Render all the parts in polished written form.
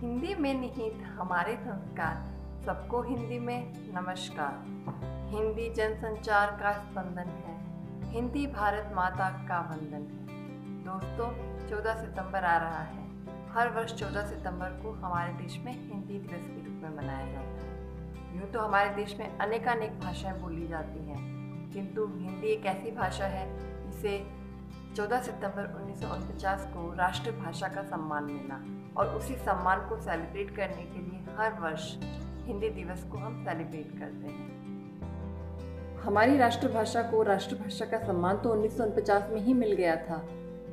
हिंदी में निहित हमारे संस्कार। सबको हिंदी में नमस्कार। हिंदी जनसंचार का स्पंदन है। हिंदी भारत माता का वंदन है। दोस्तों, 14 सितंबर आ रहा है। हर वर्ष 14 सितंबर को हमारे देश में हिंदी दिवस के रूप में मनाया जाता है। यूँ तो हमारे देश में अनेकानेक भाषाएं बोली जाती हैं, किंतु हिंदी एक ऐसी भाषा है जिसे 14 सितंबर 1949 को राष्ट्रभाषा का सम्मान मिला और उसी सम्मान को सेलिब्रेट करने के लिए हर वर्ष हिंदी दिवस को हम सेलिब्रेट करते हैं। हमारी राष्ट्रभाषा को राष्ट्रभाषा का सम्मान तो 1949 में ही मिल गया था,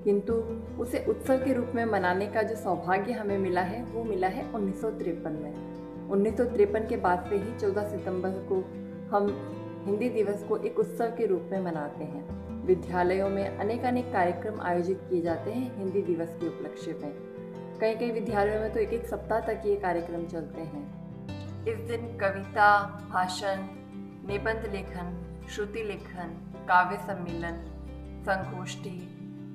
किंतु उसे उत्सव के रूप में मनाने का जो सौभाग्य हमें मिला है वो मिला है 1953 में। 1953 के बाद से ही 14 सितंबर को हम हिंदी दिवस को एक उत्सव के रूप में मनाते हैं। विद्यालयों में अनेकानेक कार्यक्रम आयोजित किए जाते हैं हिंदी दिवस के उपलक्ष्य में। कई कई विद्यालयों में तो एक सप्ताह तक ये कार्यक्रम चलते हैं। इस दिन कविता, भाषण, निबंध लेखन, श्रुति लेखन, काव्य सम्मेलन, संगोष्ठी,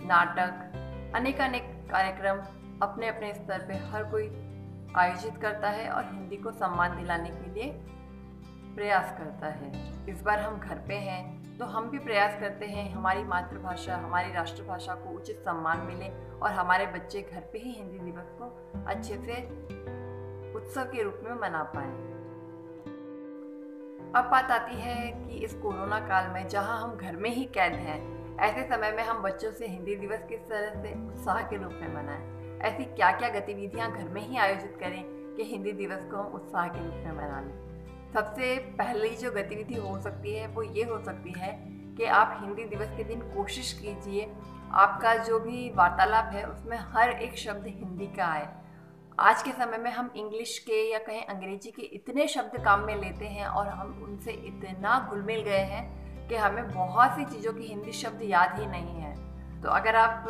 नाटक, अनेकानेक कार्यक्रम अपने अपने स्तर पे हर कोई आयोजित करता है और हिंदी को सम्मान दिलाने के लिए प्रयास करता है। इस बार हम घर पे हैं तो हम भी प्रयास करते हैं हमारी मातृभाषा, हमारी राष्ट्रभाषा को उचित सम्मान मिले और हमारे बच्चे घर पे ही हिंदी दिवस को अच्छे से उत्सव के रूप में मना पाएं। अब बात आती है कि इस कोरोना काल में जहां हम घर में ही कैद हैं, ऐसे समय में हम बच्चों से हिंदी दिवस किस तरह से उत्साह के रूप में मनाएं। ऐसी क्या क्या गतिविधियां घर में ही आयोजित करें कि हिंदी दिवस को हम उत्साह के रूप में मना लें। सबसे पहली जो गतिविधि हो सकती है वो ये हो सकती है कि आप हिंदी दिवस के दिन कोशिश कीजिए आपका जो भी वार्तालाप है उसमें हर एक शब्द हिंदी का आए। आज के समय में हम इंग्लिश के या कहीं अंग्रेजी के इतने शब्द काम में लेते हैं और हम उनसे इतना घुल मिल गए हैं कि हमें बहुत सी चीज़ों के हिंदी शब्द याद ही नहीं है। तो अगर आप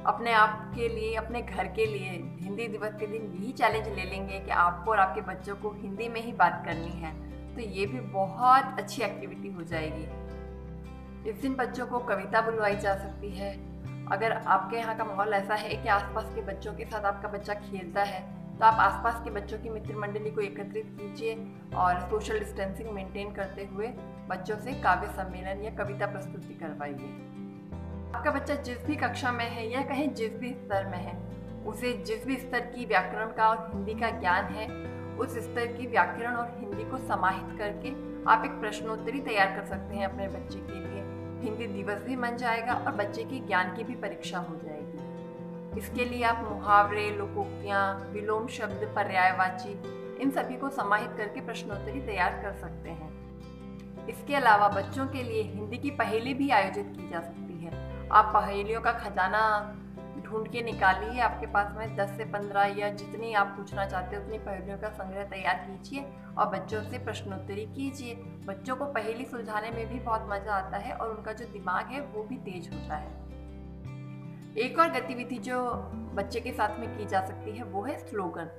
अपने आप के लिए, अपने घर के लिए हिंदी दिवस के दिन यही चैलेंज ले लेंगे कि आपको और आपके बच्चों को हिंदी में ही बात करनी है, तो ये भी बहुत अच्छी एक्टिविटी हो जाएगी। इस दिन बच्चों को कविता बुलवाई जा सकती है। अगर आपके यहाँ का माहौल ऐसा है कि आसपास के बच्चों के साथ आपका बच्चा खेलता है तो आप आसपास के बच्चों की मित्र मंडली को एकत्रित कीजिए और सोशल डिस्टेंसिंग मेंटेन करते हुए बच्चों से काव्य सम्मेलन या कविता प्रस्तुति करवाइए। आपका बच्चा जिस भी कक्षा में है या कहीं जिस भी स्तर में है, उसे जिस भी स्तर की व्याकरण का और हिंदी का ज्ञान है, उस स्तर की व्याकरण और हिंदी को समाहित करके आप एक प्रश्नोत्तरी तैयार कर सकते हैं अपने बच्चे के लिए। हिंदी दिवस भी मन जाएगा और बच्चे की ज्ञान की भी परीक्षा हो जाएगी। इसके लिए आप मुहावरे, लोकोक्तियाँ, विलोम शब्द, पर्यायवाची, इन सभी को समाहित करके प्रश्नोत्तरी तैयार कर सकते हैं। इसके अलावा बच्चों के लिए हिंदी की पहेली भी आयोजित की जा सकती है। आप पहेलियों का खजाना ढूंढ के निकालिए, आपके पास में 10 से 15 या जितनी आप पूछना चाहते हो उतनी पहेलियों का संग्रह तैयार कीजिए और बच्चों से प्रश्नोत्तरी कीजिए। बच्चों को पहेली सुलझाने में भी बहुत मजा आता है और उनका जो दिमाग है वो भी तेज होता है। एक और गतिविधि जो बच्चे के साथ में की जा सकती है वो है स्लोगन।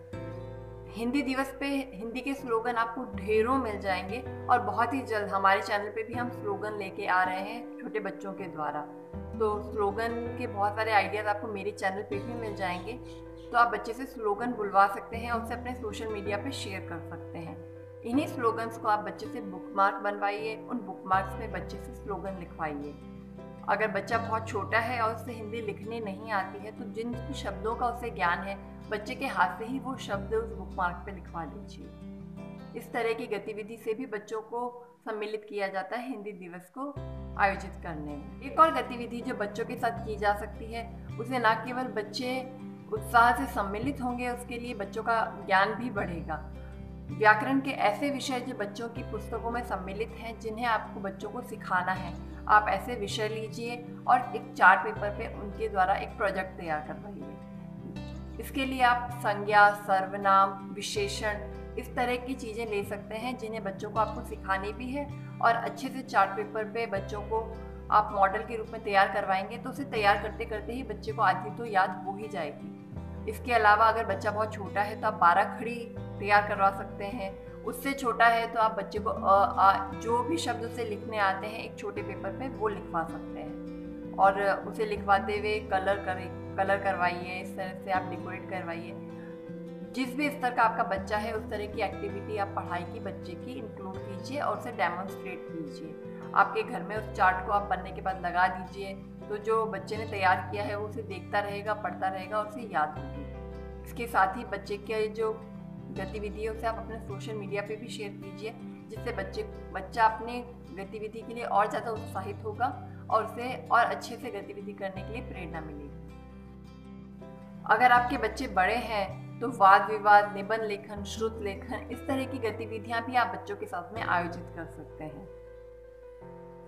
हिंदी दिवस पे हिंदी के स्लोगन आपको ढेरों मिल जाएंगे और बहुत ही जल्द हमारे चैनल पे भी हम स्लोगन लेके आ रहे हैं छोटे बच्चों के द्वारा। तो स्लोगन के बहुत सारे आइडियाज़ आपको मेरे चैनल पे भी मिल जाएंगे, तो आप बच्चे से स्लोगन बुलवा सकते हैं और उसे अपने सोशल मीडिया पे शेयर कर सकते हैं। इन्हीं स्लोगन्स को आप बच्चे से बुकमार्क बनवाइए, उन बुकमार्क्स में बच्चे से स्लोगन लिखवाइए। अगर बच्चा बहुत छोटा है और उसे हिंदी लिखनी नहीं आती है तो जिन शब्दों का उसे ज्ञान है बच्चे के हाथ से ही वो शब्द उस बुकमार्क पे लिखवा दीजिए। इस तरह की गतिविधि से भी बच्चों को सम्मिलित किया जाता है हिंदी दिवस को आयोजित करने में। एक और गतिविधि जो बच्चों के साथ की जा सकती है, उसे न केवल बच्चे उत्साह से सम्मिलित होंगे, उसके लिए बच्चों का ज्ञान भी बढ़ेगा। व्याकरण के ऐसे विषय जो बच्चों की पुस्तकों में सम्मिलित हैं, जिन्हें आपको बच्चों को सिखाना है, आप ऐसे विषय लीजिए और एक चार्ट पेपर पे उनके द्वारा एक प्रोजेक्ट तैयार करवाइए। इसके लिए आप संज्ञा, सर्वनाम, विशेषण, इस तरह की चीज़ें ले सकते हैं जिन्हें बच्चों को आपको सिखानी भी है और अच्छे से चार्ट पेपर पे बच्चों को आप मॉडल के रूप में तैयार करवाएंगे तो उसे तैयार करते करते ही बच्चे को आधी तो याद हो ही जाएगी। इसके अलावा अगर बच्चा बहुत छोटा है तो आप 12 खड़ी तैयार करवा सकते हैं। उससे छोटा है तो आप बच्चे को जो भी शब्द उसे लिखने आते हैं एक छोटे पेपर पे वो लिखवा सकते हैं और उसे लिखवाते हुए कलर करवाइए। इस तरह से आप डेकोरेट करवाइए। जिस भी स्तर का आपका बच्चा है उस तरह की एक्टिविटी आप पढ़ाई की बच्चे की इंक्लूड कीजिए और उसे डेमोन्स्ट्रेट कीजिए। आपके घर में उस चार्ट को आप बनने के बाद लगा दीजिए, तो जो बच्चे ने तैयार किया है वो उसे देखता रहेगा, पढ़ता रहेगा और उसे याद होगी। इसके साथ ही बच्चे के जो गतिविधि है उसे आप अपने सोशल मीडिया पे भी शेयर कीजिए, जिससे बच्चा अपने गतिविधि के लिए और ज़्यादा उत्साहित होगा और उसे और अच्छे से गतिविधि करने के लिए प्रेरणा मिलेगी। अगर आपके बच्चे बड़े हैं तो वाद विवाद, निबंध लेखन, श्रुत लेखन, इस तरह की गतिविधियां भी आप बच्चों के साथ में आयोजित कर सकते हैं।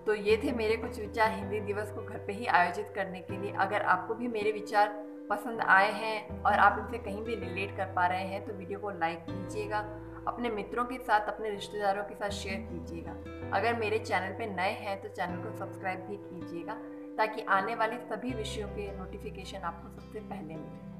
तो ये थे मेरे कुछ विचार हिंदी दिवस को घर पे ही आयोजित करने के लिए। अगर आपको भी मेरे विचार पसंद आए हैं और आप इनसे कहीं भी रिलेट कर पा रहे हैं तो वीडियो को लाइक कीजिएगा, अपने मित्रों के साथ, अपने रिश्तेदारों के साथ शेयर कीजिएगा। अगर मेरे चैनल पे नए हैं तो चैनल को सब्सक्राइब भी कीजिएगा, ताकि आने वाले सभी विषयों के नोटिफिकेशन आपको सबसे पहले मिले।